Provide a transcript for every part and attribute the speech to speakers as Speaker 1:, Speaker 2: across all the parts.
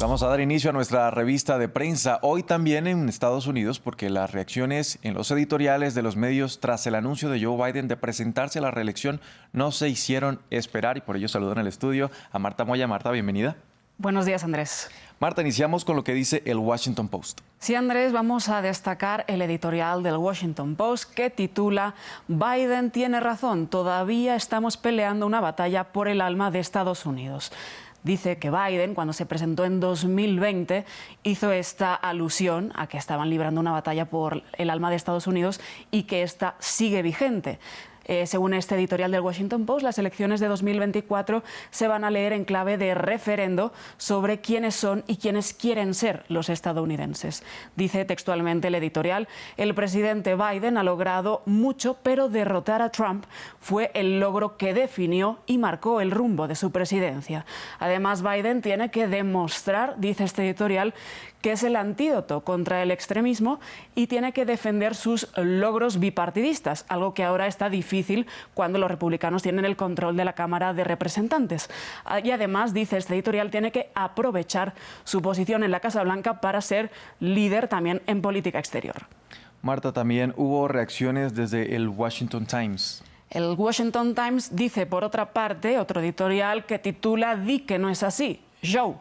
Speaker 1: Vamos a dar inicio a nuestra revista de prensa, hoy también en Estados Unidos, porque las reacciones en los editoriales de los medios tras el anuncio de Joe Biden de presentarse a la reelección no se hicieron esperar y por ello saludo en el estudio a Marta Moya. Marta, bienvenida.
Speaker 2: Buenos días, Andrés.
Speaker 1: Marta, iniciamos con lo que dice el Washington Post.
Speaker 2: Sí, Andrés, vamos a destacar el editorial del Washington Post que titula Biden tiene razón, todavía estamos peleando una batalla por el alma de Estados Unidos. Dice que Biden, cuando se presentó en 2020, hizo esta alusión a que estaban librando una batalla por el alma de Estados Unidos y que esta sigue vigente. Según este editorial del Washington Post, las elecciones de 2024 se van a leer en clave de referendo sobre quiénes son y quiénes quieren ser los estadounidenses. Dice textualmente el editorial, el presidente Biden ha logrado mucho, pero derrotar a Trump fue el logro que definió y marcó el rumbo de su presidencia. Además, Biden tiene que demostrar, dice este editorial, que es el antídoto contra el extremismo y tiene que defender sus logros bipartidistas, algo que ahora está difícil cuando los republicanos tienen el control de la Cámara de Representantes. Y además, dice este editorial, tiene que aprovechar su posición en la Casa Blanca para ser líder también en política exterior.
Speaker 1: Marta, también hubo reacciones desde el Washington Times.
Speaker 2: El Washington Times dice, por otra parte, otro editorial que titula Di que no es así, Joe.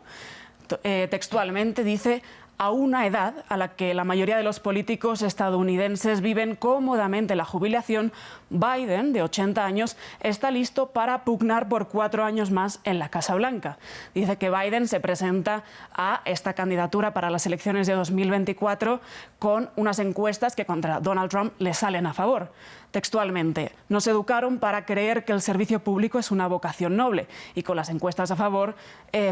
Speaker 2: Textualmente dice, a una edad a la que la mayoría de los políticos estadounidenses viven cómodamente la jubilación, Biden, de 80 años, está listo para pugnar por 4 años más en la Casa Blanca. Dice que Biden se presenta a esta candidatura para las elecciones de 2024 con unas encuestas que contra Donald Trump le salen a favor. Textualmente, nos educaron para creer que el servicio público es una vocación noble y con las encuestas a favor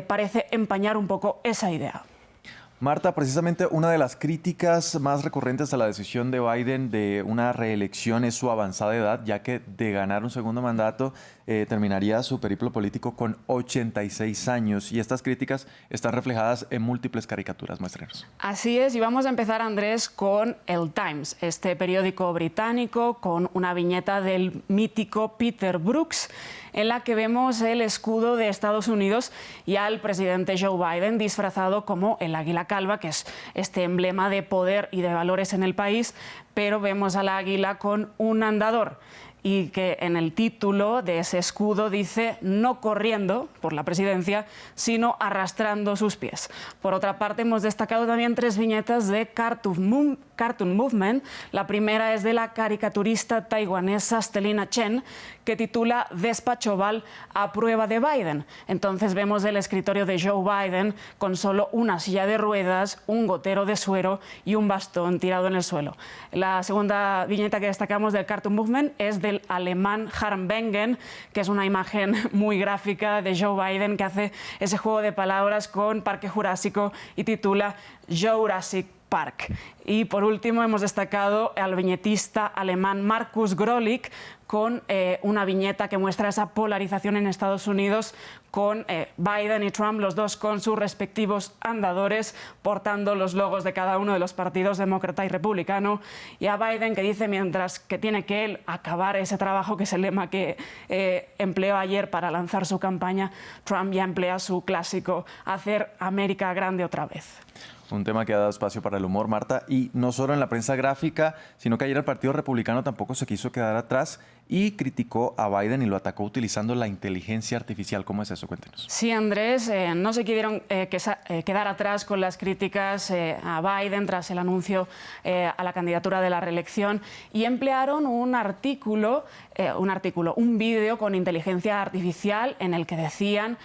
Speaker 2: parece empañar un poco esa idea.
Speaker 1: Marta, precisamente una de las críticas más recurrentes a la decisión de Biden de una reelección es su avanzada edad, ya que de ganar un segundo mandato terminaría su periplo político con 86 años. Y estas críticas están reflejadas en múltiples caricaturas. Muéstrenos.
Speaker 2: Así es, y vamos a empezar, Andrés, con el Times, este periódico británico, con una viñeta del mítico Peter Brooks, en la que vemos el escudo de Estados Unidos y al presidente Joe Biden disfrazado como el águila calva, que es este emblema de poder y de valores en el país, pero vemos al águila con un andador y que en el título de ese escudo dice no corriendo por la presidencia, sino arrastrando sus pies. Por otra parte, hemos destacado también 3 viñetas de Cartoon Movement. La primera es de la caricaturista taiwanesa Stelina Chen, que titula Despacho Oval a prueba de Biden. Entonces vemos el escritorio de Joe Biden con solo una silla de ruedas, un gotero de suero y un bastón tirado en el suelo. La segunda viñeta que destacamos del Cartoon Movement es del alemán Harm Wengen, que es una imagen muy gráfica de Joe Biden que hace ese juego de palabras con Parque Jurásico y titula Jurassic Park. Y por último hemos destacado al viñetista alemán Markus Grolich con una viñeta que muestra esa polarización en Estados Unidos con Biden y Trump, los dos con sus respectivos andadores, portando los logos de cada uno de los partidos demócrata y republicano, y a Biden que dice mientras que tiene que él acabar ese trabajo, que es el lema que empleó ayer para lanzar su campaña, Trump ya emplea su clásico, hacer América grande otra vez.
Speaker 1: Un tema que ha dado espacio para el humor, Marta, y no solo en la prensa gráfica, sino que ayer el Partido Republicano tampoco se quiso quedar atrás y criticó a Biden y lo atacó utilizando la inteligencia artificial. ¿Cómo es eso? Cuéntenos.
Speaker 2: Sí, Andrés, no se quisieron quedar atrás con las críticas a Biden tras el anuncio a la candidatura de la reelección y emplearon un vídeo con inteligencia artificial en el que decían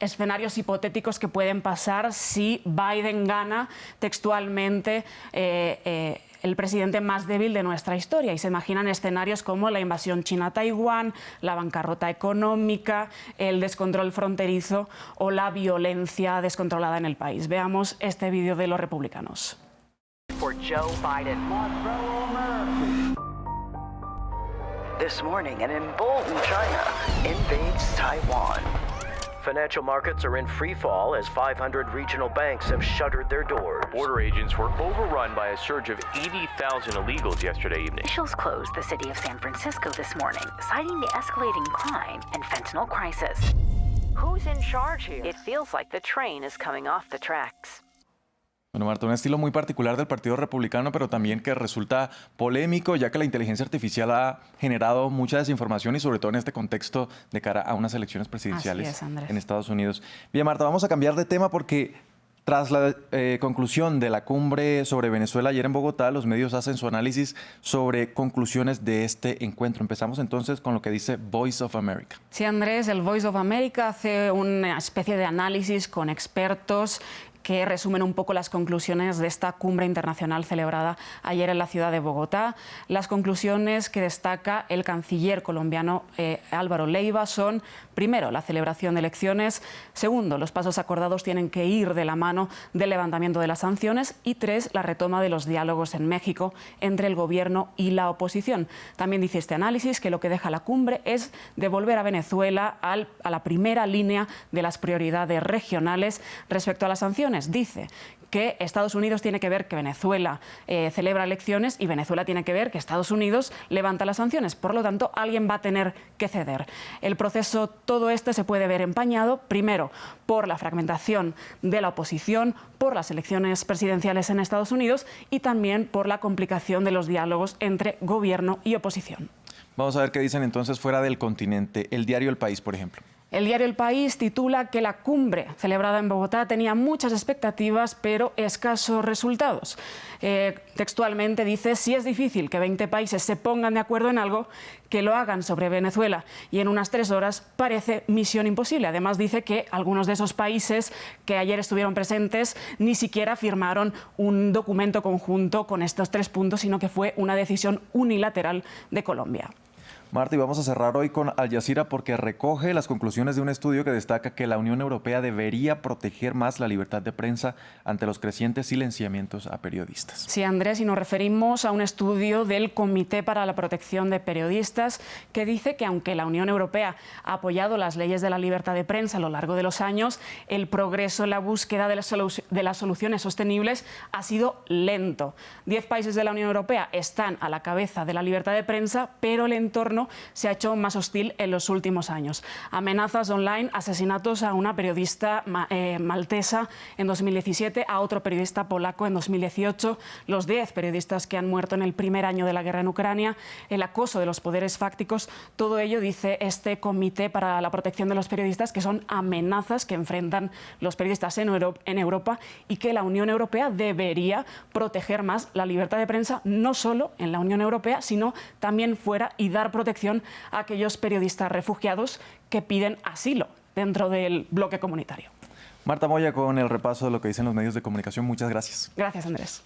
Speaker 2: escenarios hipotéticos que pueden pasar si Biden gana textualmente el presidente más débil de nuestra historia. Y se imaginan escenarios como la invasión china a Taiwán, la bancarrota económica, el descontrol fronterizo o la violencia descontrolada en el país. Veamos este vídeo de los republicanos.
Speaker 3: For Joe Biden. This morning, an emboldened China invades Taiwan.
Speaker 4: Financial markets are in free fall as 500 regional banks have shuttered their doors.
Speaker 5: Border agents were overrun by a surge of 80,000 illegals yesterday evening.
Speaker 6: Officials closed the city of San Francisco this morning, citing the escalating crime and fentanyl crisis.
Speaker 3: Who's in charge here? It feels like the train is coming off the tracks.
Speaker 1: Bueno, Marta, un estilo muy particular del Partido Republicano, pero también que resulta polémico, ya que la inteligencia artificial ha generado mucha desinformación y sobre todo en este contexto de cara a unas elecciones presidenciales
Speaker 2: Así es, Andrés.
Speaker 1: en Estados Unidos. Bien, Marta, vamos a cambiar de tema porque tras la conclusión de la cumbre sobre Venezuela ayer en Bogotá, los medios hacen su análisis sobre conclusiones de este encuentro. Empezamos entonces con lo que dice Voice of America.
Speaker 2: Sí, Andrés, el Voice of America hace una especie de análisis con expertos que resumen un poco las conclusiones de esta cumbre internacional celebrada ayer en la ciudad de Bogotá. Las conclusiones que destaca el canciller colombiano Álvaro Leiva son, primero, la celebración de elecciones; segundo, los pasos acordados tienen que ir de la mano del levantamiento de las sanciones; y tres, la retoma de los diálogos en México entre el gobierno y la oposición. También dice este análisis que lo que deja la cumbre es devolver a Venezuela a la primera línea de las prioridades regionales respecto a las sanciones. Dice que Estados Unidos tiene que ver que Venezuela celebra elecciones y Venezuela tiene que ver que Estados Unidos levanta las sanciones. Por lo tanto, alguien va a tener que ceder. El proceso, todo este, se puede ver empañado, primero, por la fragmentación de la oposición, por las elecciones presidenciales en Estados Unidos y también por la complicación de los diálogos entre gobierno y oposición.
Speaker 1: Vamos a ver qué dicen entonces fuera del continente. El diario El País, por ejemplo.
Speaker 2: El diario El País titula que la cumbre celebrada en Bogotá tenía muchas expectativas, pero escasos resultados. Textualmente dice: si es difícil que 20 países se pongan de acuerdo en algo, que lo hagan sobre Venezuela y en unas 3 horas parece misión imposible. Además dice que algunos de esos países que ayer estuvieron presentes ni siquiera firmaron un documento conjunto con estos 3 puntos, sino que fue una decisión unilateral de Colombia.
Speaker 1: Marta, y vamos a cerrar hoy con Al Jazeera porque recoge las conclusiones de un estudio que destaca que la Unión Europea debería proteger más la libertad de prensa ante los crecientes silenciamientos a periodistas.
Speaker 2: Sí, Andrés, y nos referimos a un estudio del Comité para la Protección de Periodistas que dice que aunque la Unión Europea ha apoyado las leyes de la libertad de prensa a lo largo de los años, el progreso en la búsqueda de las soluciones sostenibles ha sido lento. 10 países de la Unión Europea están a la cabeza de la libertad de prensa, pero el entorno se ha hecho más hostil en los últimos años. Amenazas online, asesinatos a una periodista maltesa en 2017, a otro periodista polaco en 2018, los 10 periodistas que han muerto en el primer año de la guerra en Ucrania, el acoso de los poderes fácticos, todo ello, dice este Comité para la Protección de los Periodistas, que son amenazas que enfrentan los periodistas en Europa y que la Unión Europea debería proteger más la libertad de prensa, no solo en la Unión Europea, sino también fuera, y dar protección a aquellos periodistas refugiados que piden asilo dentro del bloque comunitario.
Speaker 1: Marta Moya con el repaso de lo que dicen los medios de comunicación. Muchas gracias.
Speaker 2: Gracias, Andrés.